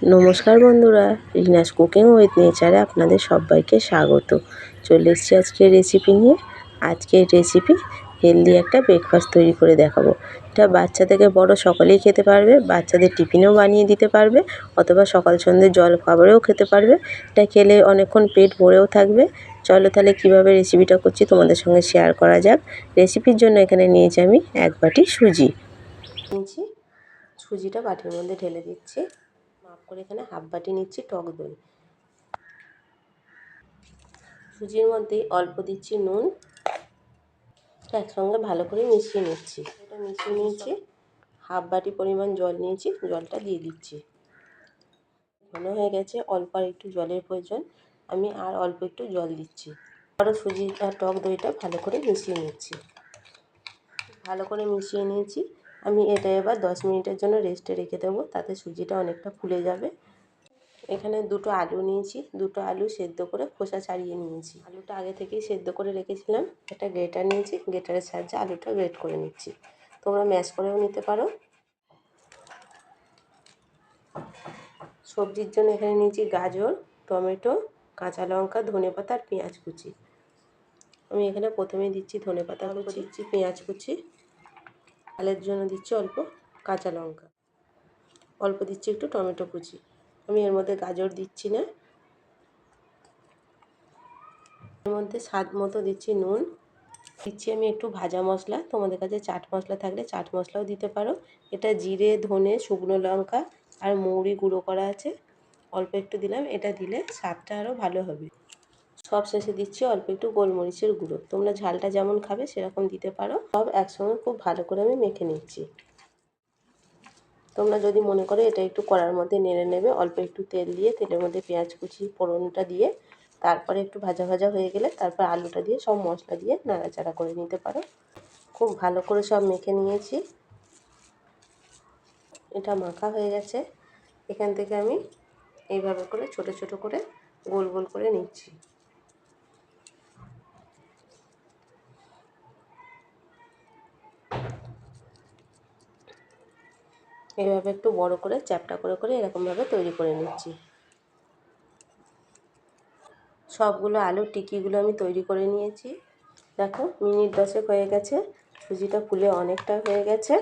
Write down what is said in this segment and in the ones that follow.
নমস্কার বন্ধুরা, Rina's cooking with নেচারে আপনাদের সবাইকে স্বাগত। চলে এসেছি আজকের রেসিপি নিয়ে। আজকের রেসিপি হেলদি একটা ব্রেকফাস্ট তৈরি করে দেখাবো। এটা বাচ্চা থেকে বড় সকলেই খেতে পারবে, বাচ্চাদের টিফিনেও বানিয়ে দিতে পারবে, অথবা সকাল সন্ধ্যে জল খাবারেও খেতে পারবে। এটা খেলে অনেকক্ষণ পেট ভরেও থাকবে। চলো তাহলে কীভাবে রেসিপিটা করছি তোমাদের সঙ্গে শেয়ার করা যাক। রেসিপির জন্য এখানে নিয়েছি আমি 1 বাটি সুজি নিয়েছি। সুজিটা বাটির মধ্যে ঢেলে দিচ্ছি। মাপ করে এখানে হাফ বাটি নিচ্ছি টক দই। সুজির মধ্যে অল্প দিচ্ছি নুন, একসঙ্গে ভালো করে মিশিয়ে নিচ্ছি। এটা মিশিয়ে নিয়েছি। হাফ বাটি পরিমাণ জল নিয়েছি, জলটা দিয়ে দিচ্ছি। ঘন হয়ে গেছে, অল্প আর একটু জলের প্রয়োজন, আমি আর অল্প একটু জল দিচ্ছি। আরও সুজি আর টক দইটা ভালো করে মিশিয়ে নিচ্ছি। ভালো করে মিশিয়ে নিয়েছি। আমি এটা এবার 10 মিনিটের জন্য রেস্টে রেখে দেবো, তাতে সুজিটা অনেকটা ফুলে যাবে। এখানে দুটো আলু নিয়েছি, দুটো আলু সেদ্ধ করে খোসা ছাড়িয়ে নিয়েছি। আলুটা আগে থেকেই সেদ্ধ করে রেখেছিলাম। একটা গ্রেটার নিয়েছি, গ্রেটারের সাহায্যে আলুটা গ্রেট করে নিচ্ছি। তোমরা ম্যাশ করেও নিতে পারো। সবজির জন্য এখানে নিয়েছি গাজর, টমেটো, কাঁচা লঙ্কা, ধনেপাতা আর পেঁয়াজ কুচি। আমি এখানে প্রথমে দিচ্ছি ধনেপাতা কুচি, দিচ্ছি পেঁয়াজ কুচি, ডালের জন্য দিচ্ছি অল্প কাঁচা লঙ্কা, অল্প দিচ্ছি একটু টমেটো কুচি। আমি এর মধ্যে গাজর দিচ্ছি না। এর মধ্যে স্বাদ মতো দিচ্ছি নুন, দিচ্ছি আমি একটু ভাজা মশলা। তোমাদের কাছে চাট মশলা থাকলে চাট মশলাও দিতে পারো। এটা জিরে, ধনে, শুকনো লঙ্কা আর মৌরি গুঁড়ো করা আছে, অল্প একটু দিলাম। এটা দিলে স্বাদটা আরও ভালো হবে। সব শেষে দিচ্ছি অল্প একটু গোলমরিচের গুঁড়ো। তোমরা ঝালটা যেমন খাবে সেরকম দিতে পারো। সব একসঙ্গে খুব ভালো করে আমি মেখে নিচ্ছি। তোমরা যদি মনে করো এটা একটু কড়ার মধ্যে নেড়ে নেবে, অল্প একটু তেল দিয়ে তেলের মধ্যে পেঁয়াজ কুচি ফোড়নটা দিয়ে তারপরে একটু ভাজা ভাজা হয়ে গেলে তারপর আলুটা দিয়ে সব মশলা দিয়ে নাড়াচাড়া করে নিতে পারো। খুব ভালো করে সব মেখে নিয়েছি। এটা মাখা হয়ে গেছে। এখান থেকে আমি এইভাবে করে ছোট ছোট করে গোল গোল করে নিচ্ছি। এইভাবে একটু বড় করে চ্যাপ্টা করে করে এরকমভাবে তৈরি করে নিচ্ছি। সবগুলো আলুর টিকিগুলো আমি তৈরি করে নিয়েছি। দেখো মিনিট 10 হয়ে গেছে, সুজিটা ফুলে অনেকটা হয়ে গেছে।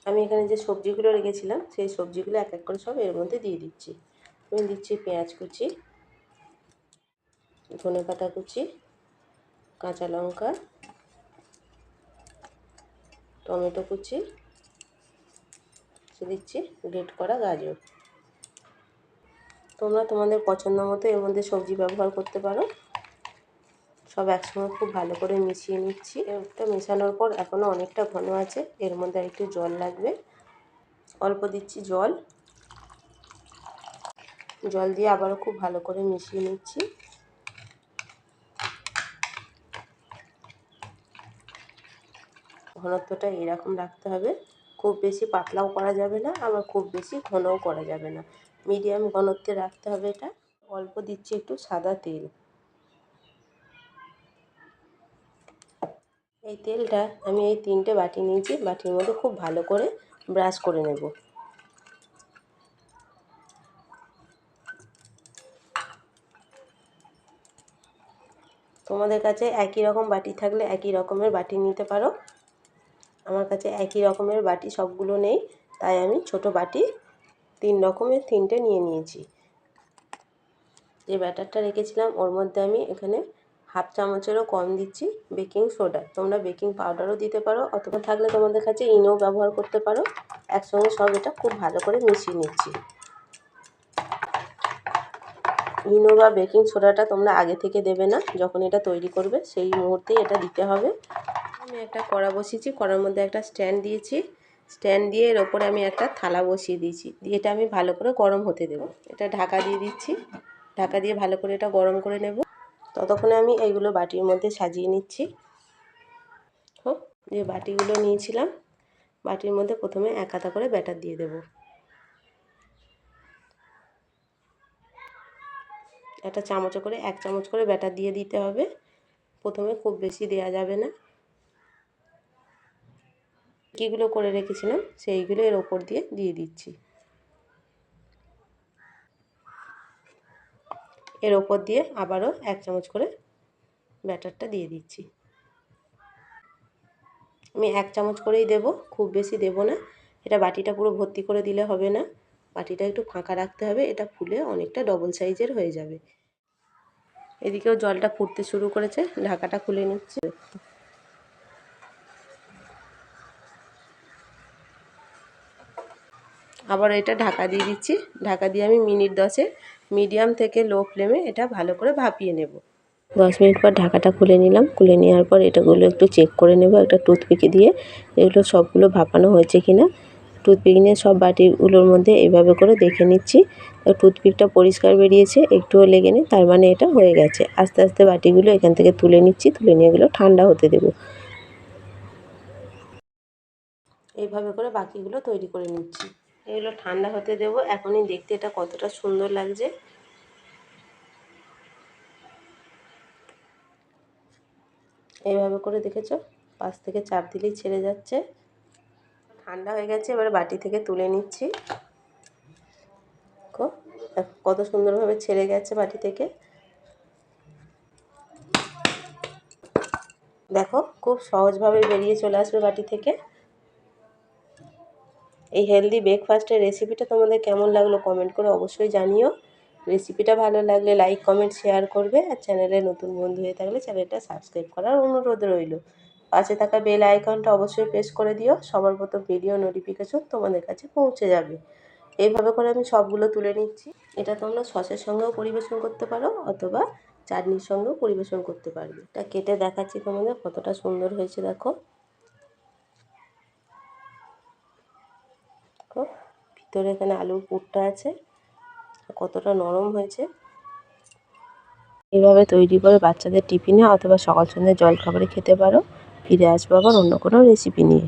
আমি এখানে যে সবজিগুলো রেখেছিলাম সেই সবজিগুলো এক এক করে সব এর মধ্যে দিয়ে দিচ্ছি। আমি দিচ্ছি পেঁয়াজ কুচি, ধনেপাতা কুচি, কাঁচা লঙ্কা, টমেটো কুচি, দিচ্ছি গ্রেট করা গাজর। তোমরা তোমাদের পছন্দ মতো এর মধ্যে সবজি ব্যবহার করতে পারো। সব একসঙ্গে খুব ভালো করে মিশিয়ে নিচ্ছি। এটা মেশানোর পর এখনও অনেকটা ঘন আছে, এর মধ্যে একটু জল লাগবে। অল্প দিচ্ছি জল, জল দিয়ে আবারও খুব ভালো করে মিশিয়ে নিচ্ছি। ঘনত্বটা এরকম রাখতে হবে, খুব বেশি পাতলাও করা যাবে না, আবার খুব বেশি ঘনও করা যাবে না, মিডিয়াম ঘনত্বে রাখতে হবে এটা। অল্প দিচ্ছি একটু সাদা তেল। এই তেলটা আমি এই 3টে বাটি নিয়েছি, বাটির মধ্যে খুব ভালো করে ব্রাশ করে নেব। তোমাদের কাছে একই রকম বাটি থাকলে একই রকমের বাটি নিতে পারো। আমার কাছে একই রকমের বাটি সবগুলো নেই, তাই আমি ছোট বাটি 3 রকমের 3টে নিয়ে নিয়েছি। যে ব্যাটারটা রেখেছিলাম ওর মধ্যে আমি এখানে হাফ চামচেরও কম দিচ্ছি বেকিং সোডা। তোমরা বেকিং পাউডারও দিতে পারো, অথবা থাকলে তোমাদের কাছে ইনো ব্যবহার করতে পারো। একসঙ্গে সব এটা খুব ভালো করে মিশিয়ে নিচ্ছি। ইনো বা বেকিং সোডাটা তোমরা আগে থেকে দেবে না, যখন এটা তৈরি করবে সেই মুহূর্তেই এটা দিতে হবে। আমি একটা কড়া বসিয়েছি, কড়ার মধ্যে একটা স্ট্যান্ড দিয়েছি। স্ট্যান্ড দিয়ে এর ওপরে আমি একটা থালা বসিয়ে দিয়েছি, দিয়ে এটা আমি ভালো করে গরম হতে দেবো। এটা ঢাকা দিয়ে দিচ্ছি, ঢাকা দিয়ে ভালো করে এটা গরম করে নেব। ততক্ষণে আমি এইগুলো বাটির মধ্যে সাজিয়ে নিচ্ছি। যে বাটিগুলো নিয়েছিলাম বাটির মধ্যে প্রথমে এক হাতা করে ব্যাটার দিয়ে দেব। একটা চামচে করে 1 চামচ করে ব্যাটার দিয়ে দিতে হবে। প্রথমে খুব বেশি দেওয়া যাবে না। কীগুলো করে রেখেছিলাম সেইগুলো এর ওপর দিয়ে দিচ্ছি। এর ওপর দিয়ে আবারও 1 চামচ করে ব্যাটারটা দিয়ে দিচ্ছি। আমি 1 চামচ করেই দেব, খুব বেশি দেব না। এটা বাটিটা পুরো ভর্তি করে দিলে হবে না, বাটিটা একটু ফাঁকা রাখতে হবে, এটা ফুলে অনেকটা ডবল সাইজের হয়ে যাবে। এদিকেও জলটা ফুটতে শুরু করেছে, ঢাকাটা খুলে নিচ্ছি। আবার এটা ঢাকা দিয়ে দিচ্ছি। ঢাকা দিয়ে আমি মিনিট 10 মিডিয়াম থেকে লো ফ্লেমে এটা ভালো করে ভাপিয়ে নেব। 10 মিনিট পর ঢাকাটা খুলে নিলাম। খুলে নেওয়ার পর এটাগুলো একটু চেক করে নেব একটা টুথপিক দিয়ে, এগুলো সবগুলো ভাপানো হয়েছে কিনা। টুথপিক নিয়ে সব বাটিগুলোর মধ্যে এভাবে করে দেখে নিচ্ছি। টুথপিকটা পরিষ্কার বেরিয়েছে, একটুও লেগে নেই, তার মানে এটা হয়ে গেছে। আস্তে আস্তে বাটিগুলো এখান থেকে তুলে নিচ্ছি, তুলে নিয়ে এগুলো ঠান্ডা হতে দেব। এইভাবে করে বাকিগুলো তৈরি করে নিচ্ছি। এগুলো ঠান্ডা হতে দেব। এখনই দেখতে এটা কতটা সুন্দর লাগছে। এইভাবে করে দেখেছো, পাশ থেকে চাপ দিলেই ছেড়ে যাচ্ছে। ঠান্ডা হয়ে গেছে, এবার বাটি থেকে তুলে নিচ্ছি। কত সুন্দরভাবে ছেড়ে গেছে বাটি থেকে। দেখো খুব সহজভাবে বেরিয়ে চলে আসবে বাটি থেকে। এই হেলদি ব্রেকফাস্টের রেসিপিটা তোমাদের কেমন লাগলো কমেন্ট করে অবশ্যই জানিও। রেসিপিটা ভালো লাগলে লাইক কমেন্ট শেয়ার করবে, আর চ্যানেলে নতুন বন্ধু হয়ে থাকলে চ্যানেলটা সাবস্ক্রাইব করার অনুরোধ রইল। পাশে থাকা বেল আইকনটা অবশ্যই প্রেস করে দিও, সবার প্রথম ভিডিও নোটিফিকেশন তোমাদের কাছে পৌঁছে যাবে। এইভাবে করে আমি সবগুলো তুলে নিচ্ছি। এটা তোমরা সসের সঙ্গেও পরিবেশন করতে পারো অথবা চাটনির সঙ্গেও পরিবেশন করতে পারবে। এটা কেটে দেখাচ্ছি তোমাদের কতটা সুন্দর হয়েছে। দেখো ভিতরে এখানে আলুর পুরটা আছে, কতটা নরম হয়েছে। এভাবে তৈরি করে বাচ্চাদের টিফিনে অথবা সকাল সন্ধ্যায় জলখাবারে খেতে পারো। ফিরে আসবো আবার অন্য কোনো রেসিপি নিয়ে।